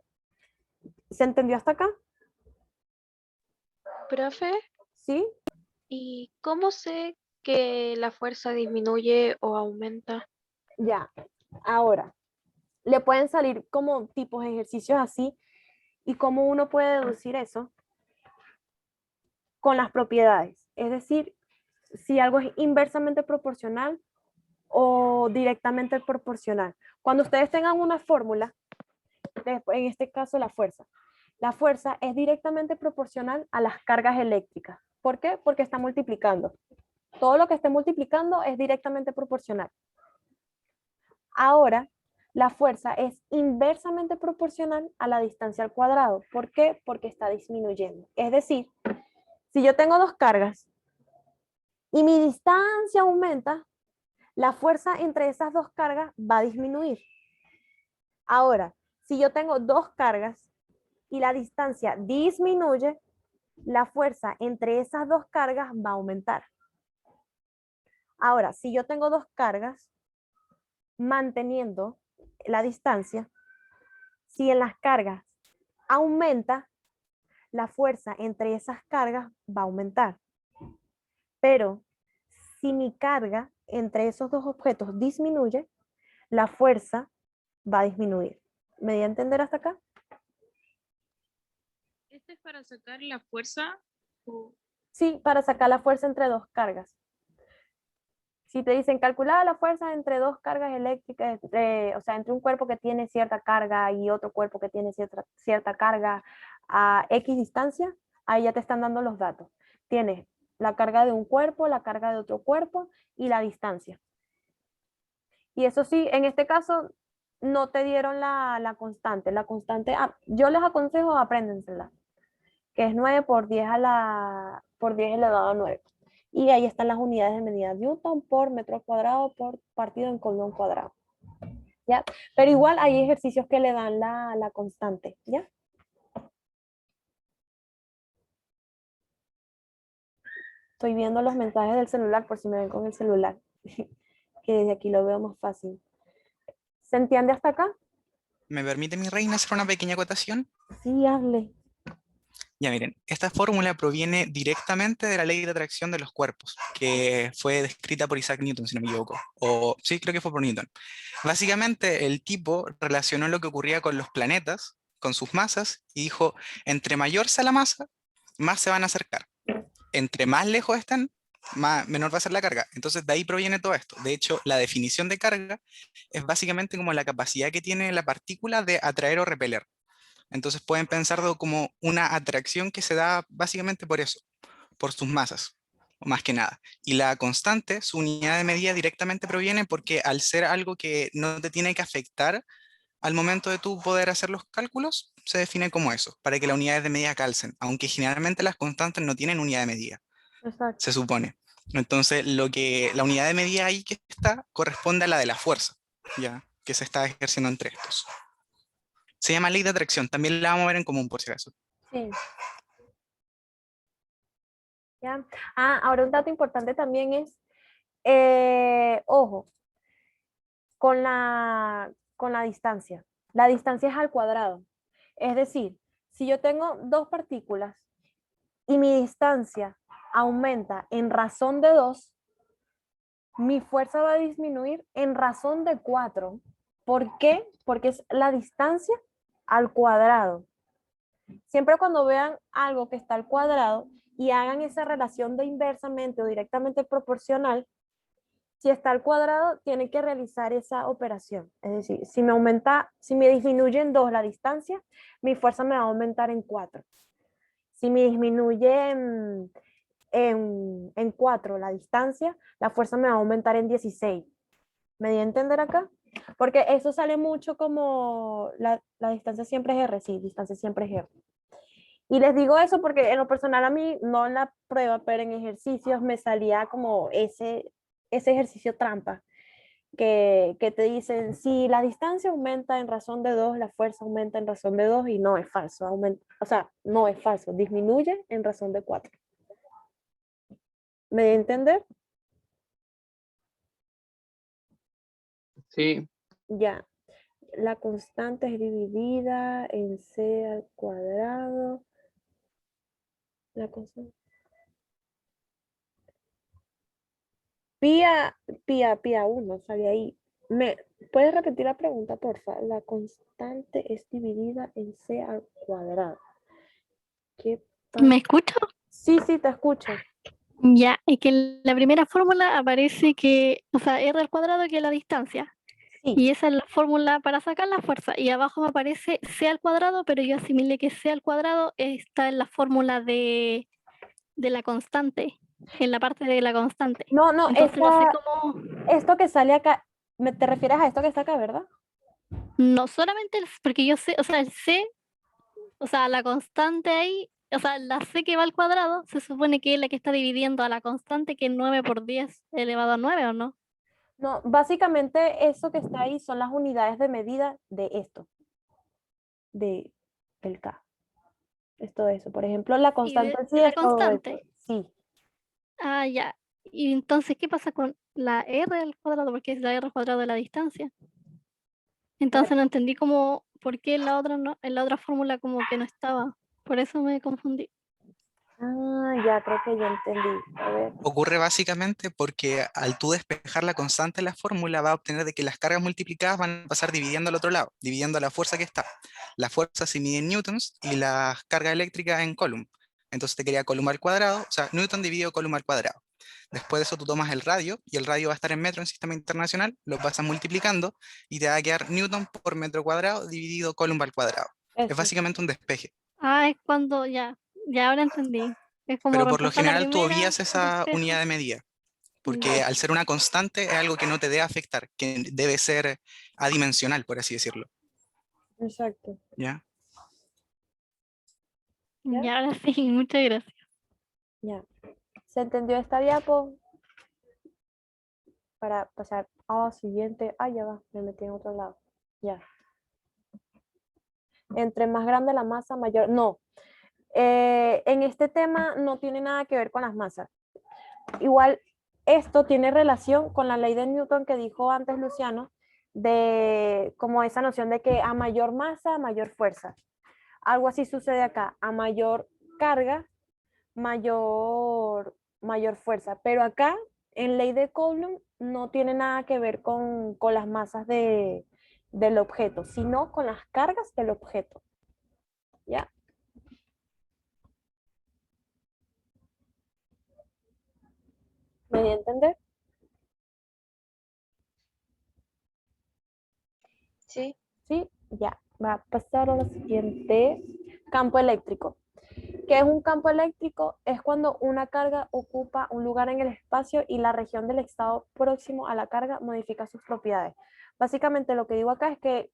¿se entendió hasta acá? Profe, ¿Sí? ¿y cómo sé que la fuerza disminuye o aumenta? Ya. Ahora, le pueden salir como tipos de ejercicios así, y cómo uno puede deducir eso con las propiedades. Es decir, si algo es inversamente proporcional o directamente proporcional. Cuando ustedes tengan una fórmula, en este caso la fuerza es directamente proporcional a las cargas eléctricas. ¿Por qué? Porque está multiplicando. Todo lo que esté multiplicando es directamente proporcional. Ahora, la fuerza es inversamente proporcional a la distancia al cuadrado. ¿Por qué? Porque está disminuyendo. Es decir, si yo tengo dos cargas y mi distancia aumenta, la fuerza entre esas dos cargas va a disminuir. Ahora, si yo tengo dos cargas y la distancia disminuye, la fuerza entre esas dos cargas va a aumentar. Ahora, si yo tengo dos cargas manteniendo la distancia, si en las cargas aumenta, la fuerza entre esas cargas va a aumentar. Pero si mi carga entre esos dos objetos disminuye, la fuerza va a disminuir. ¿Me di a entender hasta acá? ¿Este es para sacar la fuerza? Sí, para sacar la fuerza entre dos cargas. Si te dicen calcular la fuerza entre dos cargas eléctricas, o sea, entre un cuerpo que tiene cierta carga y otro cuerpo que tiene cierta carga a X distancia, ahí ya te están dando los datos. Tienes la carga de un cuerpo, la carga de otro cuerpo y la distancia. Y eso sí, en este caso no te dieron la constante. La constante, yo les aconsejo apréndensela. que es 9 por 10 elevado a 9. Y ahí están las unidades de medida: Newton por metro cuadrado por partido en coulomb cuadrado. ¿Ya? Pero igual hay ejercicios que le dan la constante, ¿ya? Estoy viendo los mensajes del celular por si me ven con el celular, que desde aquí lo veo más fácil. ¿Se entiende hasta acá? ¿Me permite, mi reina, hacer una pequeña acotación? Sí, hable. Ya miren, esta fórmula proviene directamente de la ley de atracción de los cuerpos, que fue descrita por Isaac Newton, si no me equivoco. O sí, creo que fue por Newton. Básicamente, el tipo relacionó lo que ocurría con los planetas, con sus masas, y dijo, entre mayor sea la masa, más se van a acercar. Entre más lejos estén, menor va a ser la carga. Entonces, de ahí proviene todo esto. De hecho, la definición de carga es básicamente como la capacidad que tiene la partícula de atraer o repeler. Entonces pueden pensarlo como una atracción que se da básicamente por eso, por sus masas, o más que nada. Y la constante, su unidad de medida directamente proviene porque al ser algo que no te tiene que afectar al momento de tú poder hacer los cálculos, se define como eso, para que las unidades de medida calcen, aunque generalmente las constantes no tienen unidad de medida, Exacto. se supone. Entonces, la unidad de medida ahí que está corresponde a la de la fuerza, ya, que se está ejerciendo entre estos. Se llama ley de atracción, también la vamos a ver en común por si acaso. Sí. ¿Ya? Ahora un dato importante también es, ojo, con la distancia. La distancia es al cuadrado. Es decir, si yo tengo dos partículas y mi distancia aumenta en razón de 2, mi fuerza va a disminuir en razón de 4. ¿Por qué? Porque es la distancia al cuadrado. Siempre cuando vean algo que está al cuadrado y hagan esa relación de inversamente o directamente proporcional, si está al cuadrado, tienen que realizar esa operación. Es decir, si me disminuye en 2 la distancia, mi fuerza me va a aumentar en 4. Si me disminuye en 4 la distancia, la fuerza me va a aumentar en 16. ¿Me di a entender acá? Porque eso sale mucho como la distancia siempre es R, sí, distancia siempre es R. Y les digo eso porque en lo personal a mí, no en la prueba, pero en ejercicios me salía como ese ejercicio trampa, que te dicen, si la distancia aumenta en razón de 2, la fuerza aumenta en razón de 2 y no es falso. O sea, no es falso, disminuye en razón de 4. ¿Me di a entender? Sí, Ya. La constante es dividida en c al cuadrado. La constante. Pía 1 sale ahí. ¿Puedes repetir la pregunta, porfa? La constante es dividida en c al cuadrado. ¿Qué pasa? ¿Me escucho? Sí, te escucho. Ya, es que en la primera fórmula aparece que, o sea, r al cuadrado que es la distancia. Sí. Y esa es la fórmula para sacar la fuerza. Y abajo me aparece c al cuadrado, pero yo asimilé que c al cuadrado está en la fórmula de la constante, en la parte de la constante. No, Entonces no sé cómo, esto que sale acá, te refieres a esto que está acá, ¿verdad? no solamente, porque yo sé, o sea, el c, o sea, la constante ahí, o sea, la c que va al cuadrado, se supone que es la que está dividiendo a la constante, que es 9 por 10 elevado a 9, ¿o no? No, básicamente eso que está ahí son las unidades de medida de esto, del K. Es todo eso. Por ejemplo, la constante en sí de la es todo esto. constante. Sí. Ah, ya. Y entonces, ¿qué pasa con la r al cuadrado? Porque es la r al cuadrado de la distancia. Entonces no entendí cómo, por qué en la otra no, en la otra fórmula como que no estaba. Por eso me confundí. Ya creo que ya entendí. A ver. Ocurre básicamente porque al tú despejar la constante en la fórmula va a obtener de que las cargas multiplicadas van a pasar dividiendo al otro lado, dividiendo la fuerza que está. La fuerza se mide en newtons y la carga eléctrica en coulomb. Entonces te quería coulomb al cuadrado, o sea, newton dividido coulomb al cuadrado. Después de eso tú tomas el radio y el radio va a estar en metro en sistema internacional, lo pasas multiplicando y te va a quedar newton por metro cuadrado dividido coulomb al cuadrado. Es Eso. básicamente un despeje. Ah, es cuando ya ahora entendí. Es como Pero por lo reemplazar la general tú primera obvias por esa despejo. unidad de medida, porque Ya. al ser una constante es algo que no te debe afectar, que debe ser adimensional, por así decirlo. Exacto. ¿Ya? ¿Ya? Ya, ahora sí, muchas gracias. Ya. ¿Se entendió esta diapo? Para pasar a siguiente. Ah, ya va, me metí en otro lado. Ya. Entre más grande la masa, mayor. No. En este tema no tiene nada que ver con las masas. Igual, esto tiene relación con la ley de Newton que dijo antes Luciano, de como esa noción de que a mayor masa, mayor fuerza. Algo así sucede acá. A mayor carga, mayor fuerza. Pero acá, en ley de Coulomb, no tiene nada que ver con las masas del objeto, sino con las cargas del objeto. ¿Ya? ¿Me di a entender? Sí. Sí, ya. Va a pasar a lo siguiente. Campo eléctrico. ¿Qué es un campo eléctrico? Es cuando una carga ocupa un lugar en el espacio y la región del estado próximo a la carga modifica sus propiedades. Básicamente lo que digo acá es que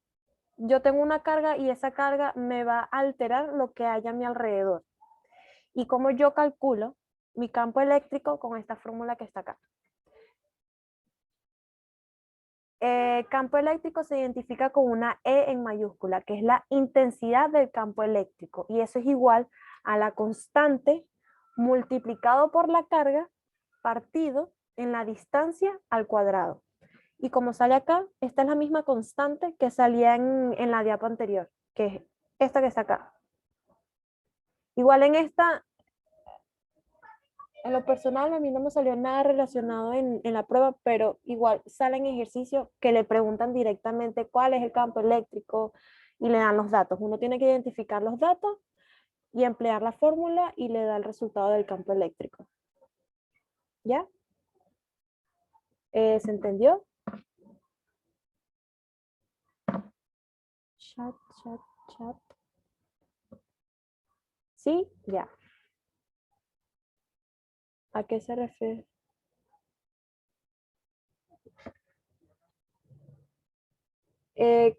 yo tengo una carga y esa carga me va a alterar lo que haya a mi alrededor. Y como yo calculo mi campo eléctrico con esta fórmula que está acá. Campo eléctrico se identifica con una E en mayúscula, que es la intensidad del campo eléctrico. Y eso es igual a la constante multiplicado por la carga partido en la distancia al cuadrado. Y como sale acá, esta es la misma constante que salía en la diapo anterior, que es esta que está acá. Igual en esta, en lo personal a mí no me salió nada relacionado en la prueba, pero igual salen ejercicios que le preguntan directamente cuál es el campo eléctrico y le dan los datos. Uno tiene que identificar los datos y emplear la fórmula y le da el resultado del campo eléctrico. ¿Ya? ¿Se entendió? Chat. ¿Sí? Ya. ¿A qué se refiere?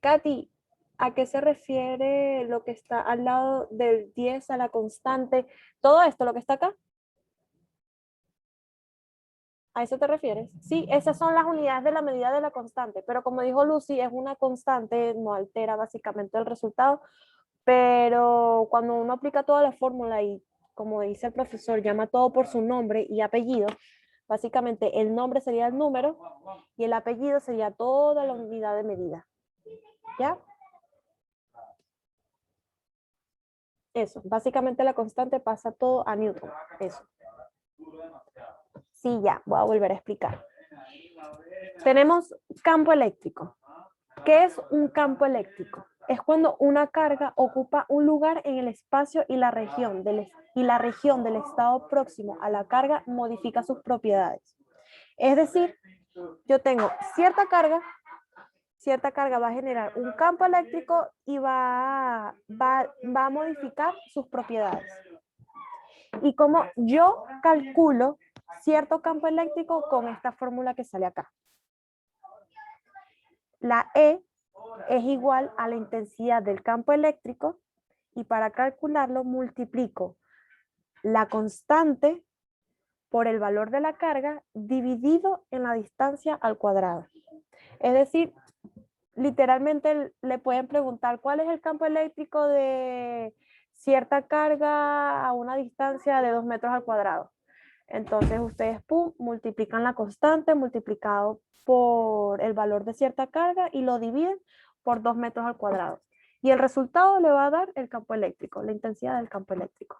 Katy, ¿a qué se refiere lo que está al lado del 10 a la constante? Todo esto, lo que está acá. ¿A eso te refieres? Sí, esas son las unidades de la medida de la constante, pero como dijo Lucy, es una constante, no altera básicamente el resultado, pero cuando uno aplica toda la fórmula y como dice el profesor, llama todo por su nombre y apellido, básicamente el nombre sería el número y el apellido sería toda la unidad de medida. ¿Ya? Eso, básicamente la constante pasa todo a Newton. Eso. Sí, ya, voy a volver a explicar. Tenemos campo eléctrico. ¿Qué es un campo eléctrico? Es cuando una carga ocupa un lugar en el espacio y la región del estado próximo a la carga modifica sus propiedades. Es decir, yo tengo cierta carga va a generar un campo eléctrico y va a modificar sus propiedades. Y como yo calculo cierto campo eléctrico con esta fórmula que sale acá. La E es igual a la intensidad del campo eléctrico y para calcularlo multiplico la constante por el valor de la carga dividido en la distancia al cuadrado. Es decir, literalmente le pueden preguntar cuál es el campo eléctrico de cierta carga a una distancia de 2 metros al cuadrado. Entonces ustedes multiplican la constante multiplicado por el valor de cierta carga y lo dividen por 2 metros al cuadrado. Y el resultado le va a dar el campo eléctrico, la intensidad del campo eléctrico.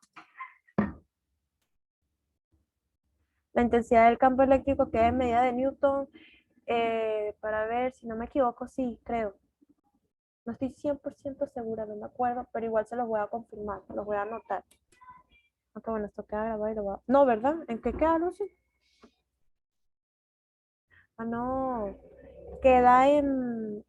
La intensidad del campo eléctrico que es medida de Newton, para ver si no me equivoco, sí, creo. No estoy 100% segura, no me acuerdo, pero igual se los voy a confirmar, los voy a anotar. Aunque bueno, esto queda grabado y lo voy a... No, ¿verdad? ¿En qué queda, Lucy? Ah, no. Queda en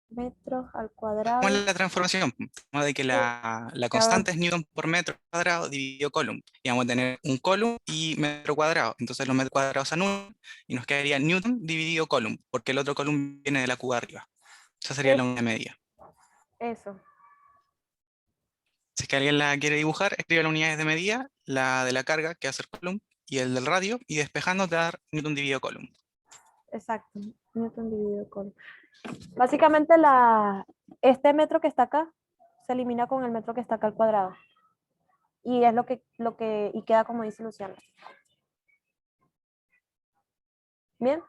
metros al cuadrado. ¿Cómo es la transformación? Como de que la constante es Newton por metro cuadrado dividido Coulomb. Y vamos a tener un Coulomb y metro cuadrado. Entonces los metros cuadrados se anulan y nos quedaría Newton dividido Coulomb, porque el otro Coulomb viene de la cuba arriba. Esa sería la unidad media. Eso. Si es que alguien la quiere dibujar, escribe las unidades de medida, la de la carga, que va a ser Coulomb, y el del radio, y despejando te va a dar Newton dividido Coulomb. Exacto, Newton dividido Coulomb. Básicamente este metro que está acá se elimina con el metro que está acá al cuadrado. Y es y queda como dice Luciana. Bien.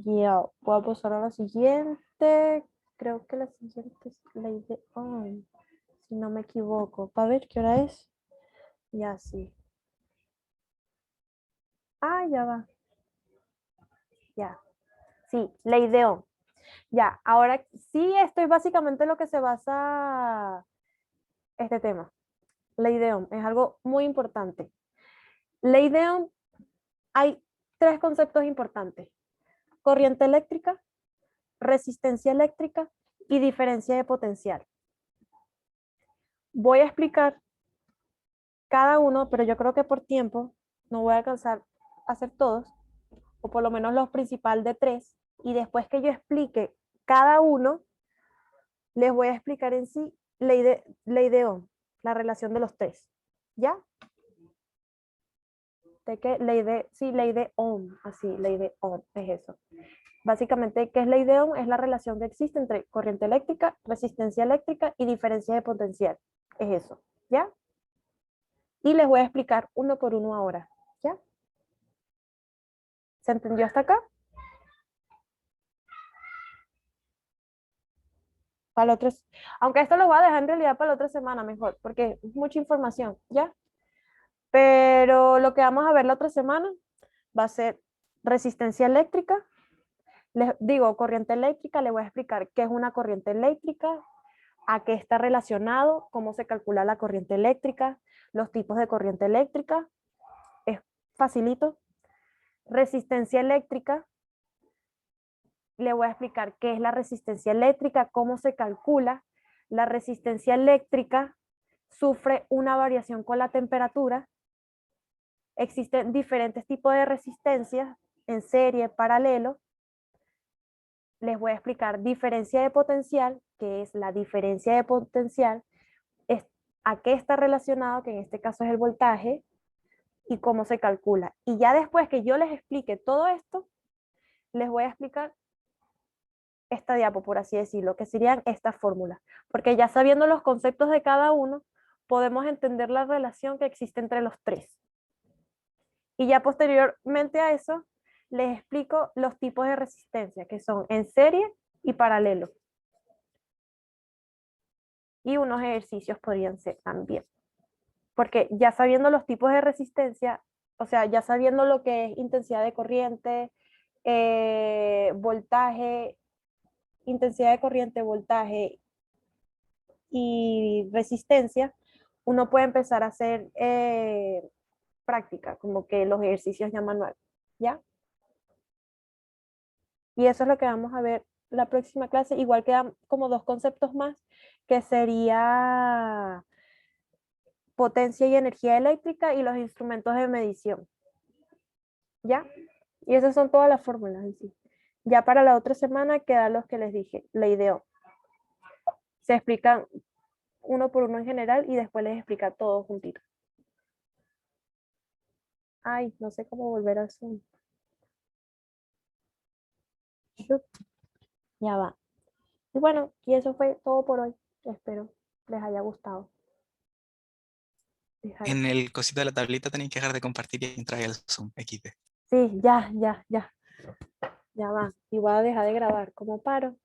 Ya, voy a pasar a la siguiente. Creo que la siguiente es la idea. Si no me equivoco. Para ver qué hora es. Ya, sí. Ya va. Ya. Sí, la idea. Ya, ahora sí, esto es básicamente lo que se basa este tema. La idea es algo muy importante. La idea, hay 3 conceptos importantes. Corriente eléctrica, resistencia eléctrica y diferencia de potencial. Voy a explicar cada uno, pero yo creo que por tiempo no voy a alcanzar a hacer todos, o por lo menos los principales de 3, y después que yo explique cada uno, les voy a explicar en sí la idea, la relación de los 3. ¿Ya? De que la idea Ohm, así, la idea Ohm, es eso. Básicamente, ¿qué es la idea Ohm? Es la relación que existe entre corriente eléctrica, resistencia eléctrica y diferencia de potencial. Es eso, ¿ya? Y les voy a explicar uno por uno ahora, ¿ya? ¿Se entendió hasta acá? Para la otra, aunque esto lo voy a dejar en realidad para la otra semana mejor, porque es mucha información, ¿ya? Pero lo que vamos a ver la otra semana va a ser resistencia eléctrica. Les digo, corriente eléctrica, les voy a explicar qué es una corriente eléctrica, a qué está relacionado, cómo se calcula la corriente eléctrica, los tipos de corriente eléctrica. Es facilito. Resistencia eléctrica, le voy a explicar qué es la resistencia eléctrica, cómo se calcula. La resistencia eléctrica sufre una variación con la temperatura. Existen diferentes tipos de resistencias en serie, paralelo. Les voy a explicar diferencia de potencial, que es la diferencia de potencial, a qué está relacionado, que en este caso es el voltaje, y cómo se calcula. Y ya después que yo les explique todo esto, les voy a explicar esta diapo, por así decirlo, que serían estas fórmulas. Porque ya sabiendo los conceptos de cada uno, podemos entender la relación que existe entre los 3. Y ya posteriormente a eso, les explico los tipos de resistencia, que son en serie y paralelo. Y unos ejercicios podrían ser también. Porque ya sabiendo los tipos de resistencia, o sea, ya sabiendo lo que es intensidad de corriente, voltaje, intensidad de corriente, voltaje y resistencia, uno puede empezar a hacer práctica, como que los ejercicios ya manual, ¿ya? Y eso es lo que vamos a ver la próxima clase. Igual quedan como 2 conceptos más, que sería potencia y energía eléctrica y los instrumentos de medición. ¿Ya? Y esas son todas las fórmulas en sí. Ya para la otra semana quedan los que les dije, la idea. Se explican uno por uno en general y después les explica todo juntito. Ay, no sé cómo volver al Zoom. Ya va. Y bueno, y eso fue todo por hoy. Espero les haya gustado. En el cosito de la tablita tenéis que dejar de compartir y entrar al Zoom XD. Sí, ya. Ya va. Y voy a dejar de grabar. ¿Cómo paro?